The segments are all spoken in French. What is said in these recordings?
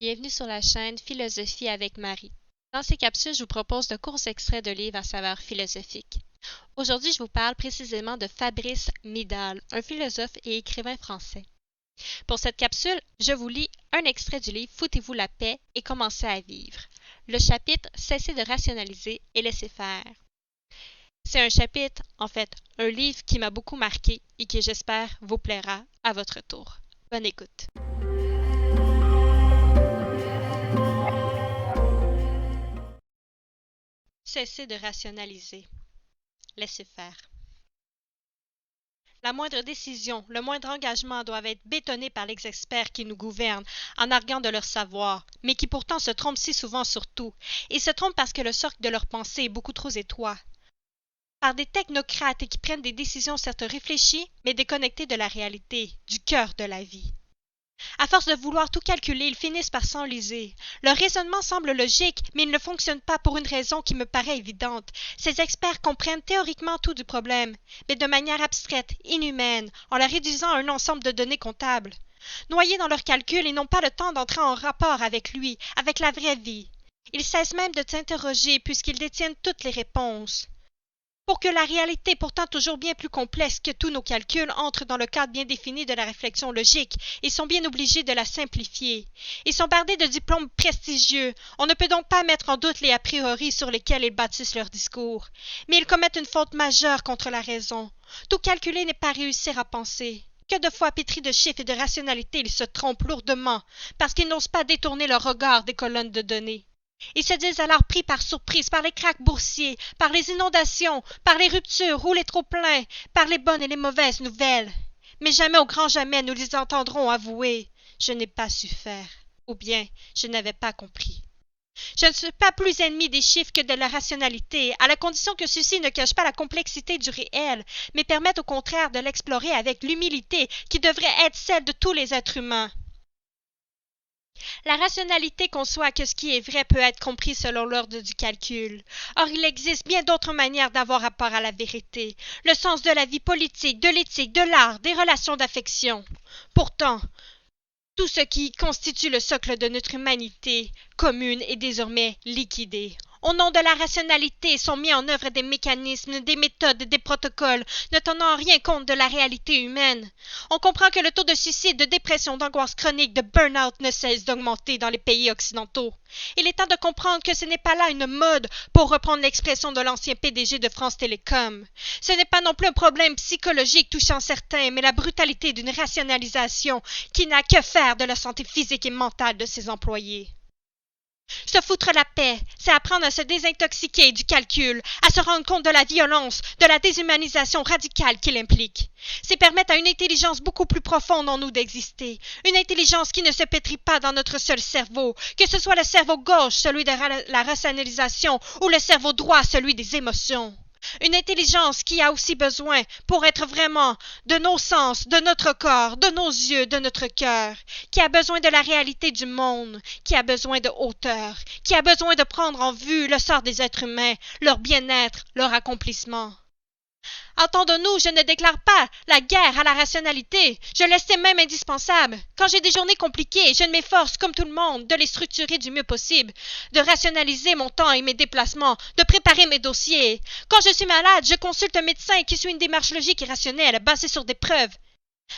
Bienvenue sur la chaîne Philosophie avec Marie. Dans ces capsules, je vous propose de courts extraits de livres à saveur philosophique. Aujourd'hui, je vous parle précisément de Fabrice Midal, un philosophe et écrivain français. Pour cette capsule, je vous lis un extrait du livre Foutez-vous la paix et commencez à vivre. Le chapitre Cessez de rationaliser et laissez faire. C'est un chapitre, un livre qui m'a beaucoup marqué et qui, j'espère, vous plaira à votre tour. Bonne écoute. Cessez de rationaliser. Laissez faire. La moindre décision, le moindre engagement doivent être bétonnés par les experts qui nous gouvernent en arguant de leur savoir, mais qui pourtant se trompent si souvent sur tout, et se trompent parce que le cercle de leur pensée est beaucoup trop étroit. Par des technocrates qui prennent des décisions certes réfléchies, mais déconnectées de la réalité, du cœur de la vie. À force de vouloir tout calculer, ils finissent par s'enliser. Leur raisonnement semble logique, mais il ne fonctionne pas pour une raison qui me paraît évidente. Ces experts comprennent théoriquement tout du problème, mais de manière abstraite, inhumaine, en la réduisant à un ensemble de données comptables. Noyés dans leurs calculs, ils n'ont pas le temps d'entrer en rapport avec lui, avec la vraie vie. Ils cessent même de s'interroger puisqu'ils détiennent toutes les réponses. Pour que la réalité, pourtant toujours bien plus complexe que tous nos calculs, entre dans le cadre bien défini de la réflexion logique, ils sont bien obligés de la simplifier. Ils sont bardés de diplômes prestigieux. On ne peut donc pas mettre en doute les a priori sur lesquels ils bâtissent leur discours. Mais ils commettent une faute majeure contre la raison. Tout calculer n'est pas réussir à penser. Que de fois pétris de chiffres et de rationalité, ils se trompent lourdement, parce qu'ils n'osent pas détourner leur regard des colonnes de données. Ils se disent alors pris par surprise par les krachs boursiers, par les inondations, par les ruptures ou les trop-pleins, par les bonnes et les mauvaises nouvelles. Mais jamais au grand jamais nous les entendrons avouer « Je n'ai pas su faire » ou bien « Je n'avais pas compris ». Je ne suis pas plus ennemi des chiffres que de la rationalité, à la condition que ceux-ci ne cachent pas la complexité du réel, mais permettent au contraire de l'explorer avec l'humilité qui devrait être celle de tous les êtres humains. La rationalité conçoit que ce qui est vrai peut être compris selon l'ordre du calcul. Or, il existe bien d'autres manières d'avoir rapport à la vérité, le sens de la vie politique, de l'éthique, de l'art, des relations d'affection. Pourtant, tout ce qui constitue le socle de notre humanité commune est désormais liquidé. Au nom de la rationalité sont mis en œuvre des mécanismes, des méthodes, des protocoles, ne tenant en rien compte de la réalité humaine. On comprend que le taux de suicide, de dépression, d'angoisse chronique, de burn-out ne cesse d'augmenter dans les pays occidentaux. Il est temps de comprendre que ce n'est pas là une mode, pour reprendre l'expression de l'ancien PDG de France Télécom. Ce n'est pas non plus un problème psychologique touchant certains, mais la brutalité d'une rationalisation qui n'a que faire de la santé physique et mentale de ses employés. Se foutre la paix, c'est apprendre à se désintoxiquer du calcul, à se rendre compte de la violence, de la déshumanisation radicale qu'il implique. C'est permettre à une intelligence beaucoup plus profonde en nous d'exister, une intelligence qui ne se pétrit pas dans notre seul cerveau, que ce soit le cerveau gauche, celui de la rationalisation, ou le cerveau droit, celui des émotions. Une intelligence qui a aussi besoin, pour être vraiment, de nos sens, de notre corps, de nos yeux, de notre cœur, qui a besoin de la réalité du monde, qui a besoin de hauteur, qui a besoin de prendre en vue le sort des êtres humains, leur bien-être, leur accomplissement. Entendons-nous, je ne déclare pas la guerre à la rationalité, je l'estime même indispensable. Quand j'ai des journées compliquées, je m'efforce, comme tout le monde, de les structurer du mieux possible, de rationaliser mon temps et mes déplacements, de préparer mes dossiers. Quand je suis malade, je consulte un médecin qui suit une démarche logique et rationnelle, basée sur des preuves.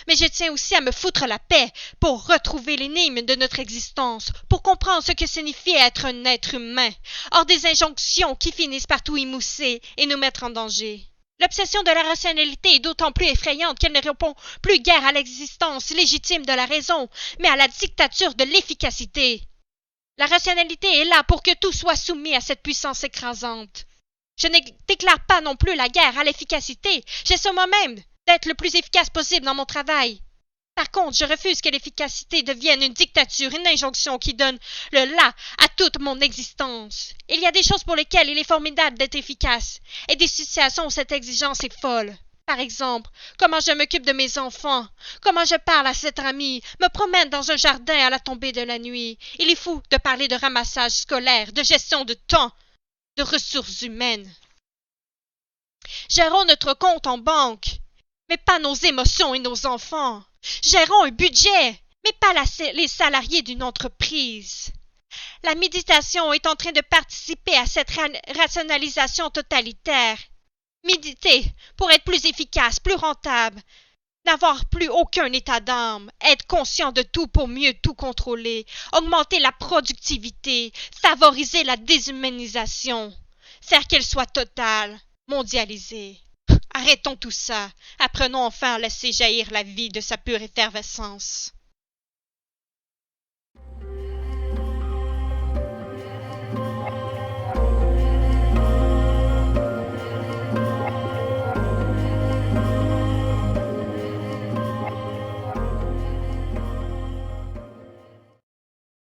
Mais je tiens aussi à me foutre la paix pour retrouver l'énigme de notre existence, pour comprendre ce que signifie être un être humain, hors des injonctions qui finissent par tout émousser et nous mettre en danger. L'obsession de la rationalité est d'autant plus effrayante qu'elle ne répond plus guère à l'existence légitime de la raison, mais à la dictature de l'efficacité. La rationalité est là pour que tout soit soumis à cette puissance écrasante. Je ne déclare pas non plus la guerre à l'efficacité, j'essaie moi-même d'être le plus efficace possible dans mon travail. Par contre, je refuse que l'efficacité devienne une dictature, une injonction qui donne le là à toute mon existence. Il y a des choses pour lesquelles il est formidable d'être efficace, et des situations où cette exigence est folle. Par exemple, comment je m'occupe de mes enfants, comment je parle à cet ami, me promène dans un jardin à la tombée de la nuit. Il est fou de parler de ramassage scolaire, de gestion de temps, de ressources humaines. Gérons notre compte en banque, mais pas nos émotions et nos enfants. Gérons un budget, mais pas les salariés d'une entreprise. La méditation est en train de participer à cette rationalisation totalitaire. Méditer pour être plus efficace, plus rentable, n'avoir plus aucun état d'âme, être conscient de tout pour mieux tout contrôler, augmenter la productivité, favoriser la déshumanisation, faire qu'elle soit totale, mondialisée. Arrêtons tout ça, apprenons enfin à laisser jaillir la vie de sa pure effervescence.